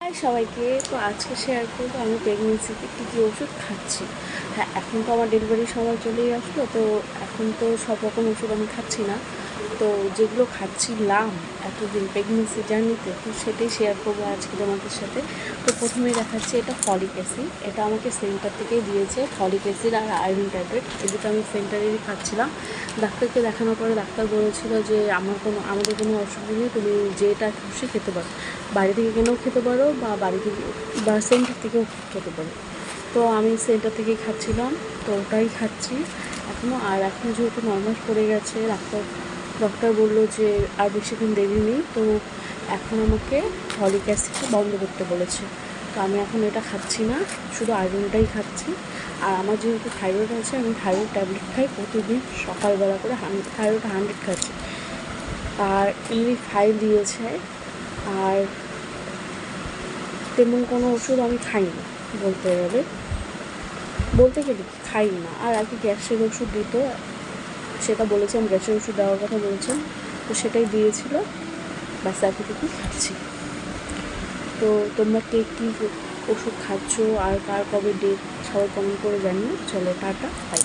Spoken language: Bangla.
হাই সবাইকে। তো আজকে শেয়ার করবো আমি প্রেগনেন্সিতে কী ওষুধ খাচ্ছি। হ্যাঁ, এখন তো আমার ডেলিভারির সময় চলেই আসলো, তো এখন তো সব রকম ওষুধ আমি খাচ্ছি না। তো যেগুলো খাচ্ছিলাম এতদিন প্রেগনেন্সি জার্নিতে, তো সেটাই শেয়ার করবো আজকে তোমাদের সাথে। তো প্রথমেই দেখাচ্ছি এটা ফলিক অ্যাসিড, এটা আমাকে সেন্টার থেকেই দিয়েছে। ফলিক অ্যাসিড আর আয়রন ট্যাবলেট, এই দুটো আমি সেন্টারেরই খাচ্ছিলাম। ডাক্তারকে দেখানোর পরে ডাক্তার বলেছিল যে আমাদের কোনো অসুবিধা নেই, তুমি যেটা খুশি খেতে পারো, বাড়ি থেকে কিনেও খেতে পারো বা সেন্টার থেকেও খেতে পারো। তো আমি সেন্টার থেকেই খাচ্ছিলাম, তো ওটাই খাচ্ছি এখনও। আর এখন যেহেতু 9 মাস পড়ে গেছে, ডক্টর বললো যে আর বেশিক্ষণ দেরি নেই, তো এখন আমাকে ফলিক অ্যাসিডটা বন্ধ করতে বলেছে। তো আমি এখন এটা খাচ্ছি না, শুধু আয়রনটাই খাচ্ছি। আর আমার যেহেতু থাইরয়েড আছে, আমি থাইরয়েড ট্যাবলেট খাই প্রতিদিন সকালবেলা করে। থাইরয়েড 100 খাচ্ছি। আর এমনি ফাইল দিয়েছে। আর তেমন কোনো ওষুধ আমি খাই না, বলতে গেলে খাই না। আর আগে গ্যাসের ওষুধ দিত, সেটা বলেছে, আমি গ্যাসের ওষুধ দেওয়ার কথা বলেছেন, তো সেটাই দিয়েছিল। ব্যাস এতটুকুই খাচ্ছি। তো তোমরা কে কী ওষুধ খাচ্ছ আর কার কবে ডেট, সবাই কমেন্ট করে জানিও। চলো টাটা, বাই।